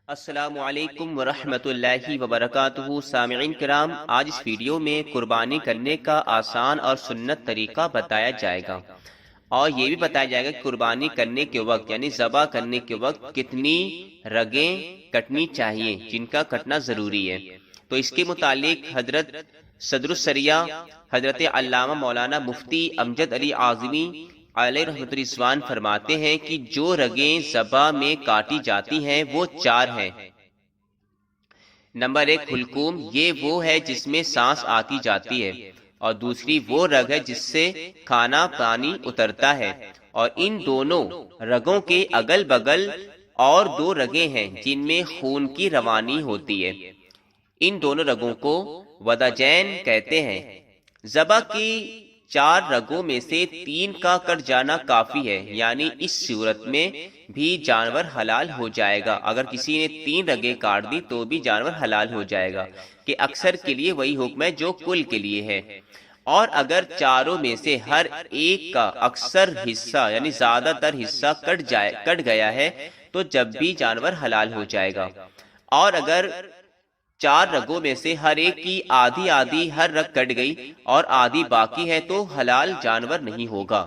السلام علیکم ورحمۃ اللہ وبرکاتہ، سامعین کرام، آج اس ویڈیو میں قربانی کرنے کا آسان اور سنت طریقہ بتایا جائے گا، اور یہ بھی بتایا جائے گا کہ قربانی کرنے کے وقت یعنی ذبح کرنے کے وقت کتنی رگیں کٹنی چاہیے، جن کا کٹنا ضروری ہے۔ تو اس کے متعلق حضرت صدر السریہ حضرت علامہ مولانا مفتی امجد علی اعظمی علیہ رحمۃ رضوان فرماتے ہیں کہ جو رگیں ذبح میں کاٹی جاتی ہیں وہ چار ہیں۔ نمبر 1 حلقوم، یہ وہ ہے جس میں سانس آتی جاتی ہے، اور دوسری وہ رگ ہے جس سے کھانا پانی اترتا ہے، اور ان دونوں رگوں کے اگل بگل اور دو رگیں ہیں جن میں خون کی روانی ہوتی ہے۔ ان دونوں رگوں کو وداجین کہتے ہیں۔ ذبح کی چار رگوں میں سے 3 کا کٹ جانا کافی ہے، یعنی اس صورت میں بھی جانور حلال ہو جائے گا۔ اگر کسی نے 3 رگیں کاٹ دی تو بھی جانور حلال ہو جائے گا، کہ اکثر کے لیے وہی حکم ہے جو کل کے لیے ہے۔ اور اگر چاروں میں سے ہر ایک کا اکثر حصہ یعنی زیادہ تر حصہ کٹ گیا ہے تو جب بھی جانور حلال ہو جائے گا۔ اور اگر 4 رگوں میں سے ہر ایک کی آدھی آدھی ہر رگ کٹ گئی اور آدھی باقی ہے تو حلال جانور نہیں ہوگا،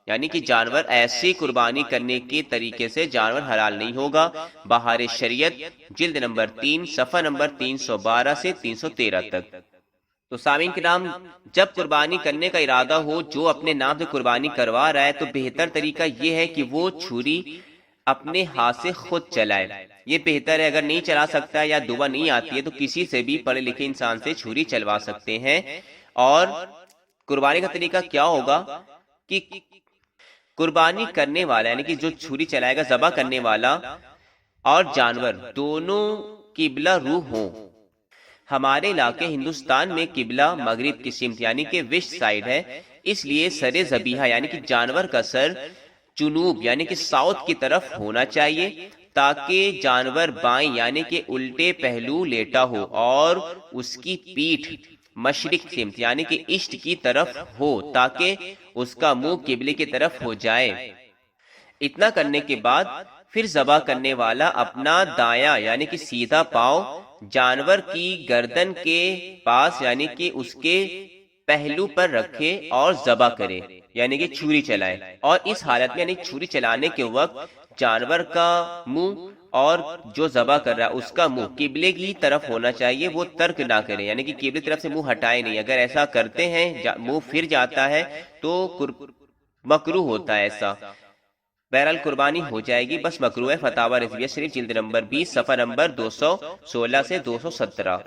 یعنی کہ جانور ایسی قربانی کرنے کے طریقے سے جانور حلال نہیں ہوگا۔ بہار شریعت جلد نمبر 3 صفحہ نمبر 312 سے 313 تک۔ تو سامعین کرام، جب قربانی کرنے کا ارادہ ہو، جو اپنے نام سے قربانی کروا رہا ہے، تو بہتر طریقہ یہ ہے کہ وہ چھری اپنے ہاتھ سے خود چلائے، یہ بہتر ہے۔ اگر نہیں چلا سکتا یا دعا نہیں آتی ہے تو کسی سے بھی پڑھے لکھے انسان سے چھری چلوا سکتے ہیں۔ اور قربانی کا طریقہ کیا ہوگا کہ قربانی کرنے والا یعنی کہ جو چھری چلائے گا، ذبح کرنے والا اور جانور دونوں قبلہ روح ہوں۔ ہمارے علاقے ہندوستان میں قبلہ مغرب کی سمت یعنی کہ ویسٹ سائیڈ ہے، اس لیے سر ذبیحہ یعنی کہ جانور کا سر جنوب یعنی کہ ساؤتھ کی طرف ہونا چاہیے، تاکہ جانور بائیں یعنی کہ الٹے پہلو لیٹا ہو اور اس کی پیٹھ مشرق سمت یعنی کہ ایسٹ کی طرف ہو، تاکہ اس کا منہ قبلے کی طرف ہو جائے۔ اتنا کرنے کے بعد پھر ذبح کرنے والا اپنا دایاں یعنی کہ سیدھا پاؤں جانور کی گردن کے پاس یعنی کہ اس کے پہلو پر رکھے اور ذبح کرے، یعنی کہ چھری چلائے۔ اور اس حالت میں یعنی چھری چلانے کے وقت جانور کا منہ اور جو ذبح کر رہا ہے اس کا منہ قبلے کی طرف ہونا چاہیے، وہ ترک نہ کرے، یعنی کہ قبلے طرف سے منہ ہٹائے نہیں۔ اگر ایسا کرتے ہیں منہ پھر جاتا ہے تو مکروہ ہوتا ہے ایسا۔ بہرحال قربانی ہو جائے گی، بس مکروہ ہے۔ فتاوی رضویہ شریف جلد نمبر 20 صفحہ نمبر 216 سے 217۔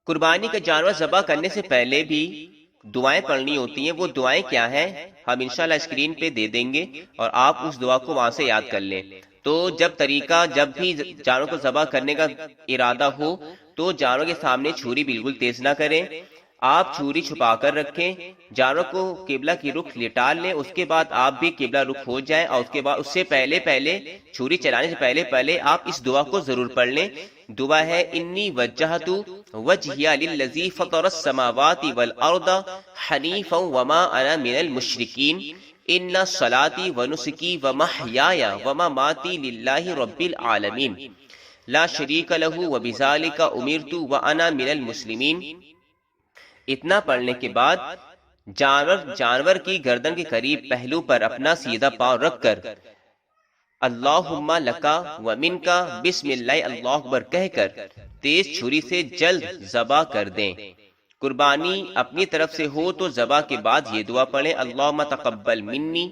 قربانی کا جانور ذبح کرنے سے پہلے بھی دعائیں پڑھنی ہوتی ہیں۔ وہ دعائیں کیا ہیں ہم انشاءاللہ اسکرین پہ دے دیں گے، اور آپ اس دعا کو وہاں سے یاد کر لیں۔ تو جب بھی جانور کو ذبح کرنے کا ارادہ ہو تو جانور کے سامنے چھری بالکل تیز نہ کریں، آپ چھری چھپا کر رکھیں، جانور کو قبلہ کی رخ لٹا لیں، اس کے بعد آپ بھی قبلہ رخ ہو جائیں، اور اس کے بعد اس سے پہلے چھری چلانے سے پہلے آپ اس دعا کو ضرور پڑھ لیں۔ دعا ہے انی وجہت وجہی للذی فطر السماوات والارض حنیفا وما انا من المشرکین ان صلاتی ونسکی ومحیای ومماتی للہ رب العالمین لا شریک لہ وبذالک امرت وانا من المسلمین۔ اتنا پڑھنے کے بعد جانور کی گردن کے قریب پہلو پر اپنا سیدھا پاؤں رکھ کر اللہم لکا ومنکا بسم اللہ اللہ اکبر کہہ کر تیز چھری سے جلد ذبح کر دیں۔ قربانی اپنی طرف سے ہو تو ذبح کے بعد یہ دعا پڑھیں، اللہم تقبل منی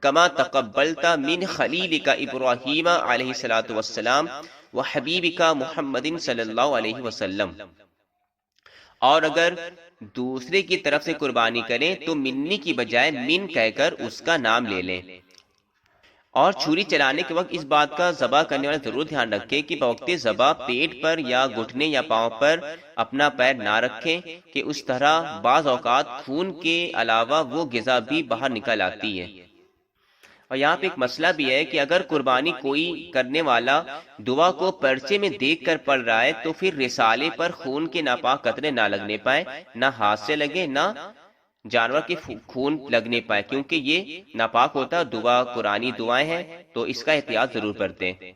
کما تقبلت من خلیلک ابراہیم علیہ السلام وحبیبک محمد صلی اللہ علیہ وسلم۔ اور اگر دوسرے کی طرف سے قربانی کریں تو منی کی بجائے من کہہ کر اس کا نام لے لیں۔ اور چھری چلانے کے وقت اس بات کا ذبح کرنے والا ضرور دھیان رکھے کہ بوقت ذبح پیٹ پر یا گھٹنے یا پاؤں پر اپنا پیر نہ رکھیں، کہ اس طرح بعض اوقات خون کے علاوہ وہ غذا بھی باہر نکل آتی ہے۔ اور یہاں پہ ایک مسئلہ بھی ہے کہ اگر قربانی کوئی کرنے والا دعا کو پرچے میں دیکھ کر پڑھ رہا ہے تو پھر رسالے پر خون کے ناپاک قطرے نہ لگنے پائے، نہ ہاتھ سے لگے نہ جانور کے خون لگنے پائے، کیونکہ یہ ناپاک ہوتا ہے۔ دعا قرآنی دعائیں ہیں تو اس کا احتیاط ضرور کرتے ہیں۔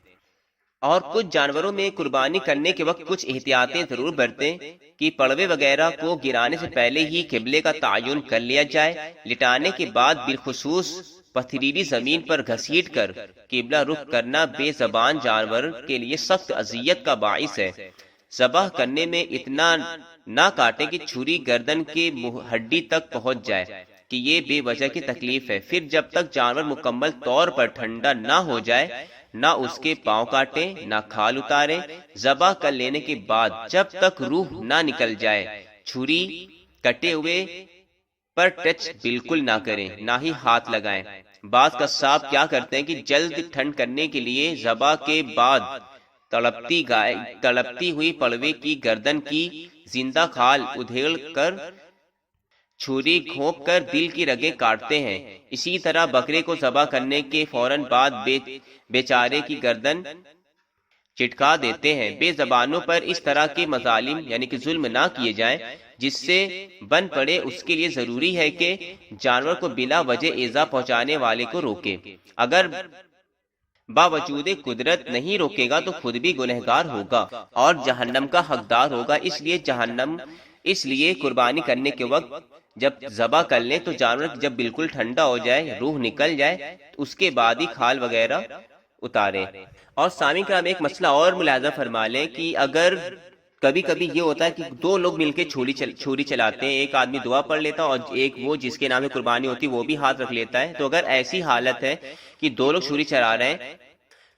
اور کچھ جانوروں میں قربانی کرنے کے وقت کچھ احتیاطیں ضرور برتیں کہ پڑوے وغیرہ کو گرانے سے پہلے ہی قبلے کا تعین کر لیا جائے۔ لٹانے کے بعد بالخصوص پتھریلی زمین پر گھسیٹ کر قبلہ رخ کرنا بے زبان جانور کے لیے سخت اذیت کا باعث ہے۔ ذبح کرنے میں اتنا نہ کاٹیں کہ چھری گردن کے ہڈی تک پہنچ جائے کہ یہ بے وجہ کی تکلیف ہے۔ پھر جب تک جانور مکمل طور پر ٹھنڈا نہ ہو جائے نہ اس کے پاؤں کاٹیں نہ کھال اتاریں۔ ذبح کر لینے کے بعد جب تک روح نہ نکل جائے چھری کٹے ہوئے پر ٹچ بالکل نہ کریں، نہ ہی ہاتھ لگائیں۔ بعض قصاب کیا کرتے ہیں کہ جلد ٹھنڈ کرنے کے لیے ذبح کے بعد تڑپتی ہوئی پڑوے کی گردن کی زندہ کھال ادھیڑ کر چھری گھونپ کر دل کی رگیں کاٹتے ہیں۔ اسی طرح بکرے کو ذبح کرنے کے فوراً بعد بیچارے کی گردن چٹکا دیتے ہیں۔ بے زبانوں پر اس طرح کے مظالم یعنی کہ ظلم نہ کیے جائیں جس سے بن پڑے۔ اس کے لیے ضروری ہے کہ جانور کو بلا وجہ ایذا پہنچانے والے کو روکے۔ اگر باوجود قدرت نہیں روکے گا تو خود بھی گنہگار ہوگا اور جہنم کا حقدار ہوگا۔ اس لیے قربانی کرنے کے وقت جب ذبح کر لیں تو جانور جب بالکل ٹھنڈا ہو جائے، روح نکل جائے، اس کے بعد ہی کھال وغیرہ اتاریں۔ اور سامعین کرام ایک مسئلہ اور ملاحظہ فرما لیں کہ اگر کبھی کبھی یہ ہوتا ہے کہ دو لوگ مل کے چھری چلاتے ہیں، ایک آدمی دعا پڑھ لیتا ہے اور ایک وہ جس کے نام سے قربانی ہوتی ہے وہ بھی ہاتھ رکھ لیتا ہے، تو اگر ایسی حالت ہے کہ دو لوگ چھری چلا رہے ہیں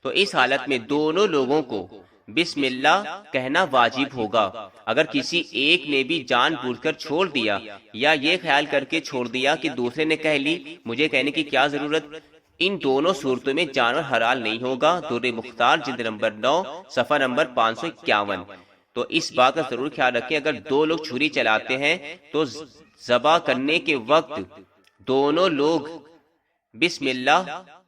تو اس حالت میں دونوں لوگوں کو بسم اللہ کہنا واجب ہوگا۔ اگر کسی ایک نے بھی جان بوجھ کر چھوڑ دیا یا یہ خیال کر کے چھوڑ دیا کہ دوسرے نے کہہ لی، مجھے کہنے کی کیا ضرورت، ان دونوں صورتوں میں جانور حلال نہیں ہوگا۔ در مختار جلد نمبر 9 صفحہ نمبر 551۔ تو اس بات کا ضرور خیال رکھیں، اگر دو لوگ چھری چلاتے ہیں تو ذبح کرنے کے وقت دونوں لوگ بسم اللہ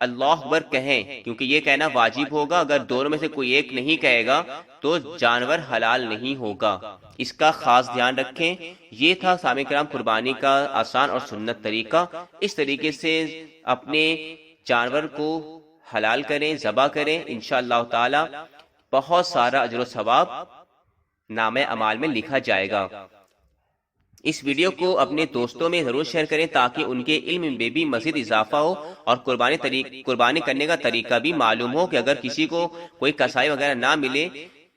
اللہ اکبر کہیں، کیونکہ یہ کہنا واجب ہوگا۔ اگر دونوں میں سے کوئی ایک نہیں کہے گا تو جانور حلال نہیں ہوگا۔ اس کا خاص دھیان رکھیں۔ یہ تھا سامعین کرام قربانی کا آسان اور سنت طریقہ۔ اس طریقے سے اپنے جانور کو حلال کریں، ذبح کریں، انشاءاللہ تعالی بہت سارا اجر و ثواب نامہ اعمال میں لکھا جائے گا۔ اس ویڈیو کو اپنے دوستوں میں ضرور شیئر کریں تاکہ ان کے علم میں بھی مزید اضافہ ہو اور قربانی کرنے کا طریقہ بھی معلوم ہو کہ اگر کسی کو کوئی کسائی وغیرہ نہ ملے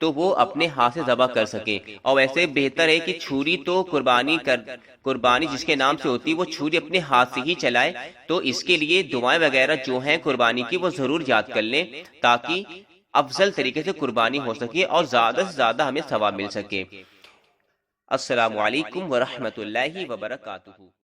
تو وہ اپنے ہاتھ سے ذبح کر سکے۔ اور ویسے بہتر ہے کہ چھری تو قربانی جس کے نام سے ہوتی وہ چھری اپنے ہاتھ سے ہی چلائے۔ تو اس کے لیے دعائیں وغیرہ جو ہیں قربانی کی وہ ضرور یاد کر لیں تاکہ افضل طریقے سے قربانی ہو سکے اور زیادہ سے زیادہ ہمیں ثواب مل سکے۔ السلام علیکم ورحمۃ اللہ وبرکاتہ۔